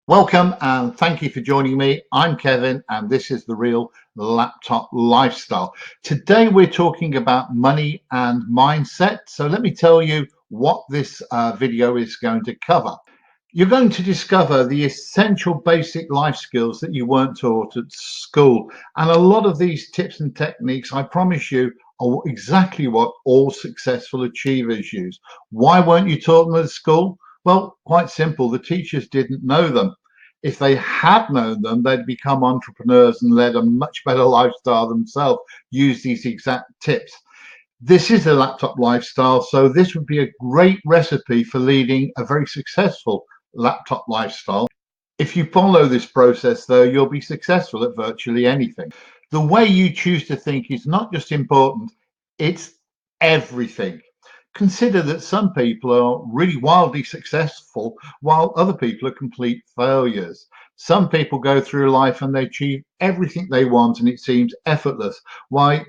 Welcome and thank you for joining me. I'm Kevin and this is The Real Laptop Lifestyle. Today we're talking about money and mindset. So let me tell you what this video is going to cover. You're going to discover the essential basic life skills that you weren't taught at school. And a lot of these tips and techniques, I promise you, are exactly what all successful achievers use. Why weren't you taught them at school? Well, quite simple. The teachers didn't know them. If they had known them, they'd become entrepreneurs and led a much better lifestyle themselves, use these exact tips. This is a laptop lifestyle, so this would be a great recipe for leading a very successful laptop lifestyle. If you follow this process, though, you'll be successful at virtually anything. The way you choose to think is not just important, it's everything. Consider that some people are really wildly successful while other people are complete failures. Some people go through life and they achieve everything they want and it seems effortless. While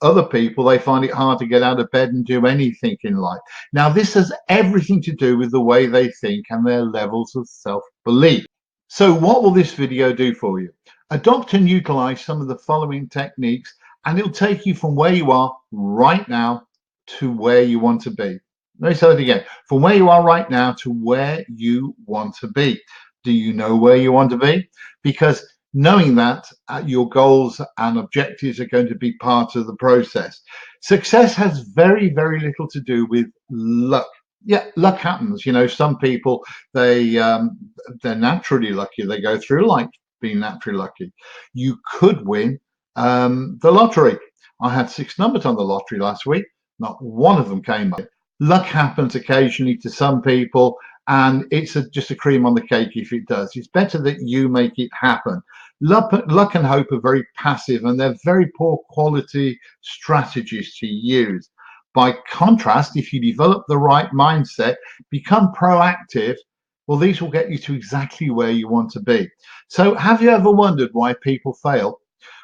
other people, they find it hard to get out of bed and do anything in life. Now, this has everything to do with the way they think and their levels of self-belief. So what will this video do for you? Adopt and utilize some of the following techniques and it'll take you from where you are right now to where you want to be. Let me say it again. From where you are right now to where you want to be. Do you know where you want to be? Because knowing that your goals and objectives are going to be part of the process. Success has very, very little to do with luck. Yeah, luck happens. You know, some people, they're naturally lucky. They go through life being naturally lucky. You could win the lottery. I had 6 numbers on the lottery last week. Not one of them came up. Luck happens occasionally to some people, and it's just a cream on the cake if it does. It's better that you make it happen. Luck and hope are very passive, and they're very poor quality strategies to use. By contrast, if you develop the right mindset, become proactive, well, these will get you to exactly where you want to be. So have you ever wondered why people fail?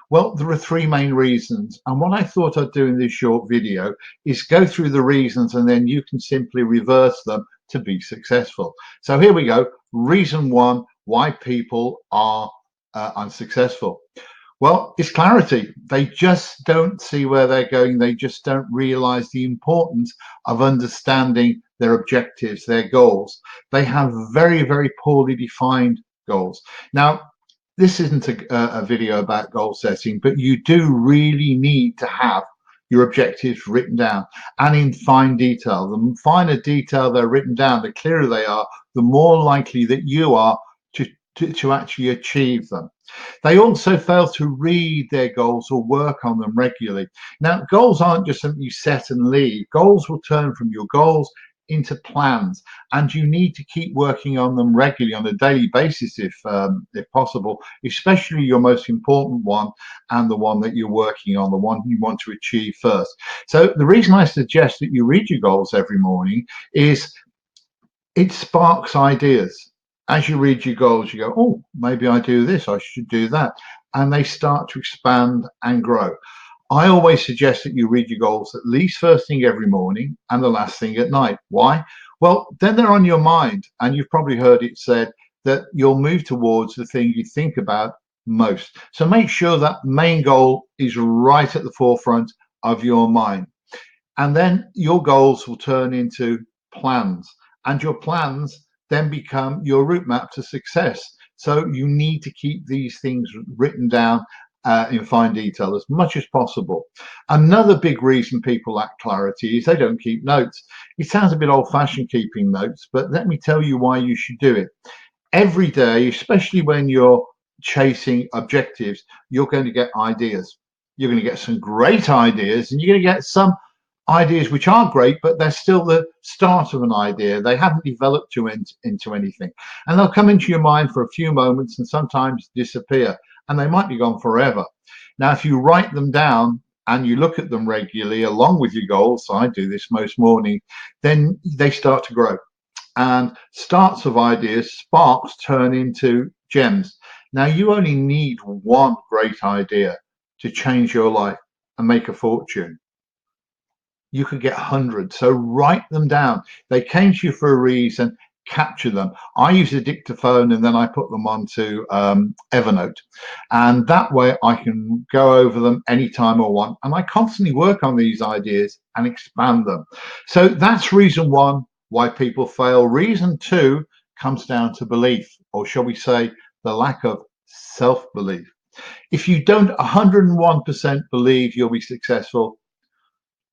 Well, there are 3 main reasons. And what I thought I'd do in this short video is go through the reasons and then you can simply reverse them to be successful. So here we go. Reason 1, why people are unsuccessful. Well, it's clarity. They just don't see where they're going. They just don't realize the importance of understanding their objectives, their goals. They have very, very poorly defined goals. Now, this isn't a video about goal setting, but you do really need to have your objectives written down and in fine detail. The finer detail they're written down, the clearer they are, the more likely that you are to actually achieve them. They also fail to read their goals or work on them regularly. Now, goals aren't just something you set and leave. Goals will turn from your goals into plans, and you need to keep working on them regularly on a daily basis if possible, especially your most important one and the one that you're working on, the one you want to achieve first. So the reason I suggest that you read your goals every morning is it sparks ideas. As you read your goals, you go, oh, maybe I do this, I should do that, and they start to expand and grow. I always suggest that you read your goals at least first thing every morning and the last thing at night. Why? Well, then they're on your mind, and you've probably heard it said that you'll move towards the thing you think about most. So make sure that main goal is right at the forefront of your mind. And then your goals will turn into plans, and your plans then become your route map to success. So you need to keep these things written down in fine detail as much as possible. Another big reason people lack clarity is they don't keep notes. It sounds a bit old-fashioned keeping notes, but let me tell you why you should do it. Every day, especially when you're chasing objectives, you're going to get ideas. You're going to get some great ideas, and you're going to get some ideas which aren't great, but they're still the start of an idea. They haven't developed into anything, and they'll come into your mind for a few moments and sometimes disappear, and they might be gone forever. Now, if you write them down and you look at them regularly along with your goals, I do this most mornings, then they start to grow, and starts of ideas, sparks, turn into gems. Now, you only need one great idea to change your life and make a fortune. You could get hundreds. So write them down. They came to you for a reason. capture them. I use a dictaphone and then I put them onto Evernote, and that way I can go over them anytime I want, and I constantly work on these ideas and expand them. So that's reason one why people fail. Reason two comes down to belief, or shall we say the lack of self-belief. If you don't 101% believe you'll be successful,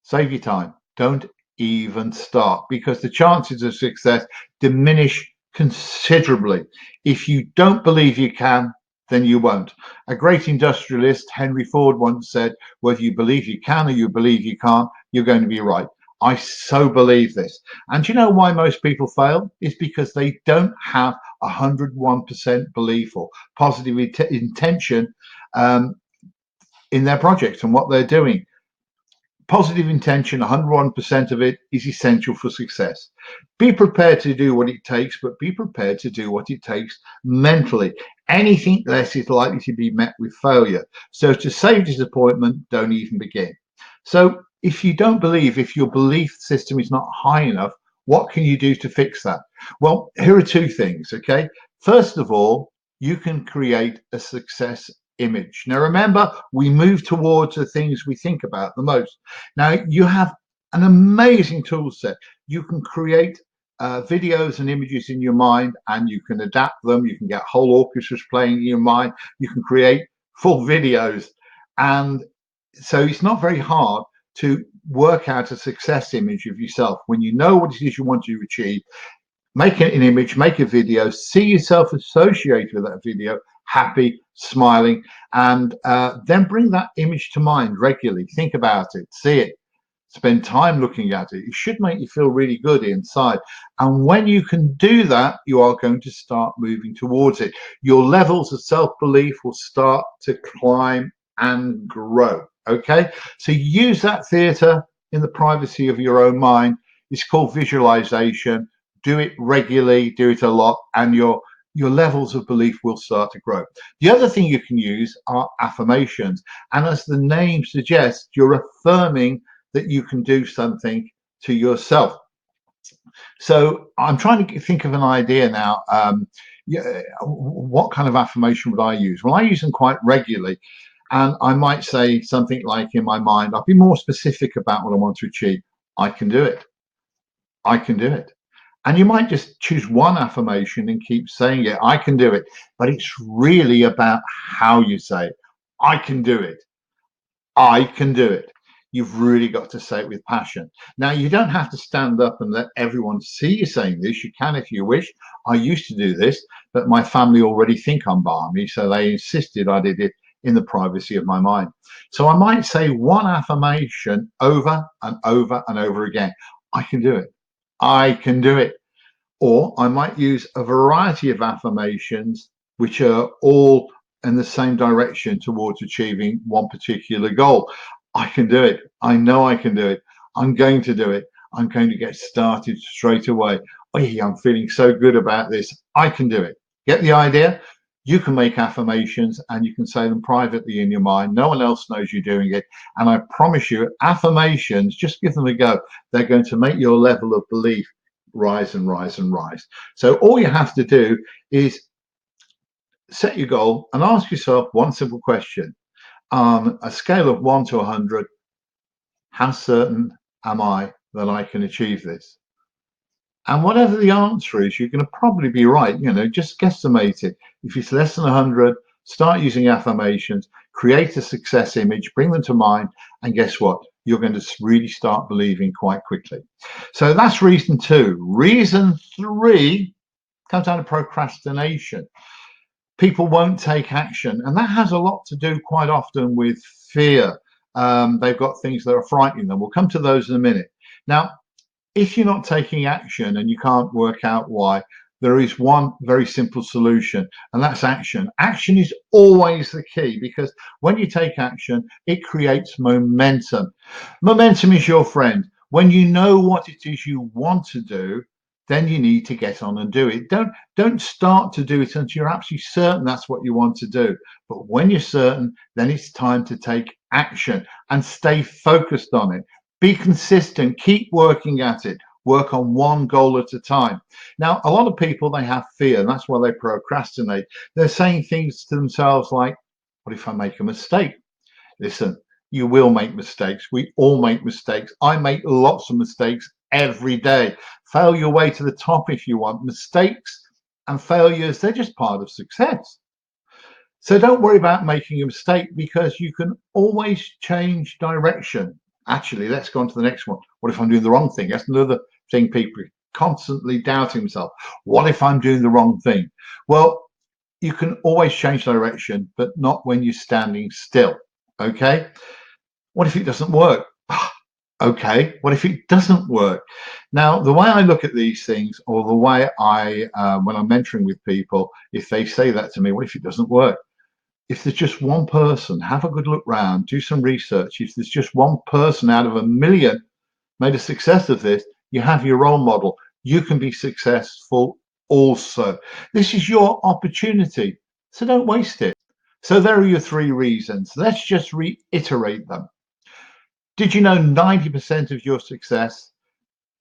save your time. Don't even start, because the chances of success diminish considerably. If you don't believe you can, then you won't. A great industrialist, Henry Ford, once said, whether you believe you can or you believe you can't, you're going to be right. I so believe this. And do you know why most people fail? It's because they don't have 101% belief or positive intention in their projects and what they're doing. Positive intention, 101% of it, is essential for success. Be prepared to do what it takes, but be prepared to do what it takes mentally. Anything less is likely to be met with failure. So to save disappointment, don't even begin. So if you don't believe, if your belief system is not high enough, what can you do to fix that? Well, here are two things, okay? First of all, you can create a success image. Now, remember, we move towards the things we think about the most. Now, you have an amazing tool set. You can create videos and images in your mind, and you can adapt them. You can get whole orchestras playing in your mind. You can create full videos. And so it's not very hard to work out a success image of yourself. When you know what it is you want to achieve, make an image, make a video, see yourself associated with that video, happy, smiling, and then bring that image to mind regularly. Think about it, see it, spend time looking at it. It should make you feel really good inside. And when you can do that, you are going to start moving towards it. Your levels of self-belief will start to climb and grow. Okay, so use that theater in the privacy of your own mind. It's called visualization. Do it regularly, do it a lot, and your levels of belief will start to grow. The other thing you can use are affirmations. And as the name suggests, you're affirming that you can do something to yourself. So I'm trying to think of an idea now. Yeah, what kind of affirmation would I use? Well, I use them quite regularly. And I might say something like, in my mind, I'll be more specific about what I want to achieve. I can do it. I can do it. And you might just choose one affirmation and keep saying it. I can do it. But it's really about how you say it. I can do it. I can do it. You've really got to say it with passion. Now, you don't have to stand up and let everyone see you saying this. You can if you wish. I used to do this, but my family already think I'm balmy, so they insisted I did it in the privacy of my mind. So I might say one affirmation over and over and over again. I can do it. I can do it. Or I might use a variety of affirmations which are all in the same direction towards achieving one particular goal. I can do it. I know I can do it. I'm going to do it. I'm going to get started straight away. Oh, yeah, I'm feeling so good about this. I can do it. Get the idea? You can make affirmations and you can say them privately in your mind. No one else knows you're doing it. And I promise you, affirmations, just give them a go. They're going to make your level of belief rise and rise and rise. So all you have to do is set your goal and ask yourself one simple question. On a scale of 1 to 100, how certain am I that I can achieve this? And whatever the answer is, you're going to probably be right. You know, just guesstimate it. If it's less than 100, start using affirmations, create a success image, bring them to mind, and guess what? You're going to really start believing quite quickly. So that's reason two. Reason three comes down to procrastination. People won't take action, and that has a lot to do quite often with fear. They've got things that are frightening them. We'll come to those in a minute. Now, if you're not taking action and you can't work out why, there is one very simple solution, and that's action. Action is always the key, because when you take action, it creates momentum. Momentum is your friend. When you know what it is you want to do, then you need to get on and do it. Don't start to do it until you're absolutely certain that's what you want to do. But when you're certain, then it's time to take action and stay focused on it. Be consistent, keep working at it. Work on one goal at a time. Now, a lot of people, they have fear, and that's why they procrastinate. They're saying things to themselves like, what if I make a mistake? Listen, you will make mistakes. We all make mistakes. I make lots of mistakes every day. Fail your way to the top if you want. Mistakes and failures, they're just part of success. So don't worry about making a mistake, because you can always change direction. Actually, let's go on to the next one. What if I'm doing the wrong thing? That's another thing people constantly doubting themselves. What if I'm doing the wrong thing? Well, you can always change direction, but not when you're standing still. Okay. What if it doesn't work? Okay. What if it doesn't work? Now, the way I look at these things, or the way when I'm mentoring with people, if they say that to me, what if it doesn't work? If there's just one person, have a good look round, do some research. If there's just one person out of a million made a success of this, you have your role model. You can be successful also. This is your opportunity, so don't waste it. So there are your 3 reasons. Let's just reiterate them. Did you know 90% of your success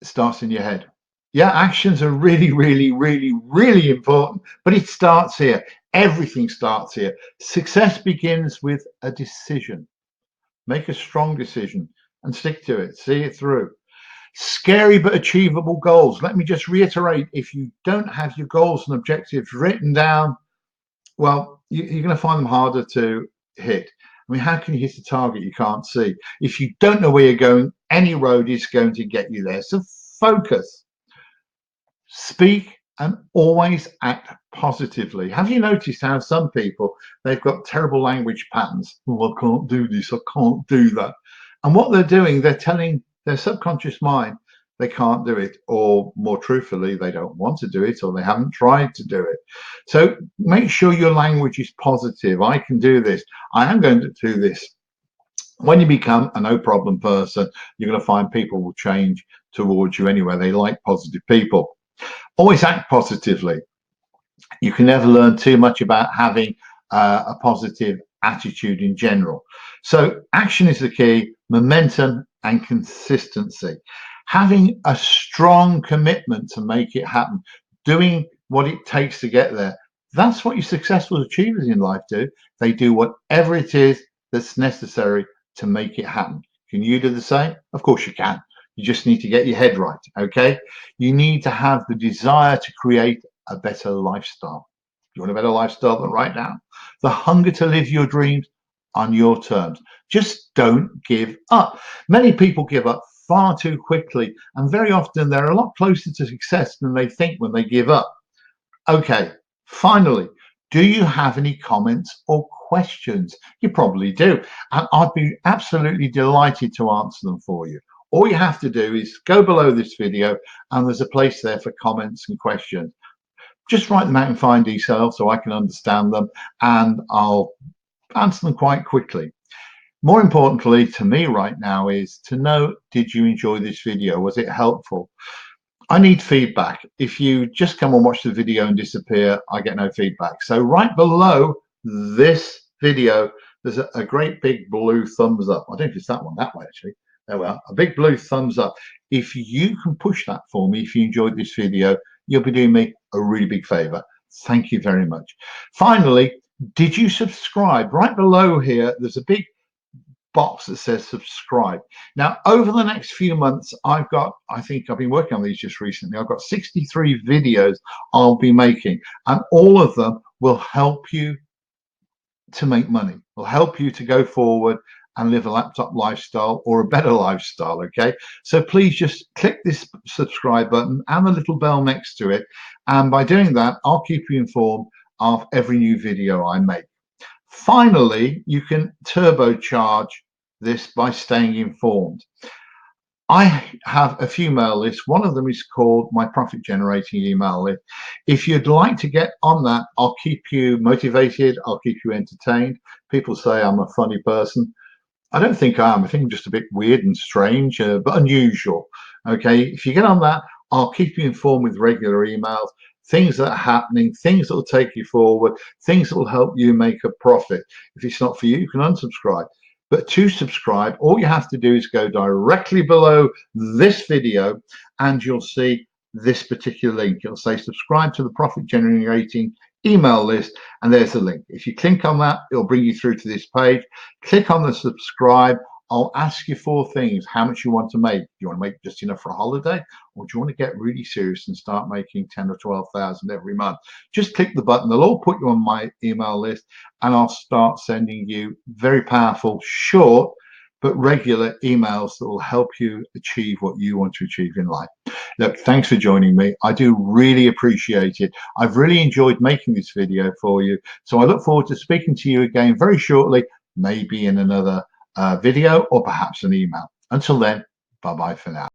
starts in your head? Yeah, actions are really, really, really, really important, but it starts here. Everything starts here. Success begins with a decision. Make a strong decision and stick to it. See it through. Scary but achievable goals. Let me just reiterate, if you don't have your goals and objectives written down, well, you're going to find them harder to hit. I mean, how can you hit a target you can't see? If you don't know where you're going, any road is going to get you there. So focus. Speak and always act positively. Have you noticed how some people, they've got terrible language patterns? Oh, I can't do this, I can't do that. And what they're doing, they're telling their subconscious mind they can't do it, or more truthfully, they don't want to do it, or they haven't tried to do it. So make sure your language is positive. I can do this. I am going to do this. When you become a no problem person, you're going to find people will change towards you anyway. They like positive people. Always act positively. You can never learn too much about having a positive attitude in general. So action is the key, momentum and consistency. Having a strong commitment to make it happen, doing what it takes to get there. That's what your successful achievers in life do. They do whatever it is that's necessary to make it happen. Can you do the same? Of course you can. You just need to get your head right, okay? You need to have the desire to create a better lifestyle. You want a better lifestyle than right now? The hunger to live your dreams on your terms. Just don't give up. Many people give up far too quickly, and very often they're a lot closer to success than they think when they give up. Okay, finally, do you have any comments or questions? You probably do, and I'd be absolutely delighted to answer them for you. All you have to do is go below this video, and there's a place there for comments and questions. Just write them out in fine detail so I can understand them, and I'll answer them quite quickly. More importantly to me right now is to know, did you enjoy this video? Was it helpful? I need feedback. If you just come and watch the video and disappear, I get no feedback. So right below this video, there's a great big blue thumbs up. I don't know if it's that one, that way actually. There we are, a big blue thumbs up. If you can push that for me, if you enjoyed this video, you'll be doing me a really big favor. Thank you very much. Finally, did you subscribe? Right below here, there's a big box that says subscribe. Now, over the next few months, I think I've been working on these just recently. I've got 63 videos I'll be making, and all of them will help you to make money, will help you to go forward and live a laptop lifestyle or a better lifestyle. Okay, so please just click this subscribe button and the little bell next to it, and by doing that, I'll keep you informed of every new video I make. Finally, you can turbocharge this by staying informed. I have a few mail lists. One of them is called my profit generating email list. If you'd like to get on that, I'll keep you motivated, I'll keep you entertained. People say I'm a funny person. I don't think I am. I think I'm just a bit weird and strange, but unusual. Okay, if you get on that, I'll keep you informed with regular emails, things that are happening, things that will take you forward, things that will help you make a profit. If it's not for you, you can unsubscribe. But to subscribe, all you have to do is go directly below this video and you'll see this particular link. It'll say subscribe to the profit generating email list, and there's the link. If you click on that, it'll bring you through to this page. Click on the subscribe. I'll ask you 4 things: how much you want to make. Do you want to make just enough for a holiday, or do you want to get really serious and start making 10 or 12,000 every month? Just click the button. They'll all put you on my email list, and I'll start sending you very powerful, short but regular emails that will help you achieve what you want to achieve in life. Look, thanks for joining me. I do really appreciate it. I've really enjoyed making this video for you. So I look forward to speaking to you again very shortly, maybe in another video or perhaps an email. Until then, bye-bye for now.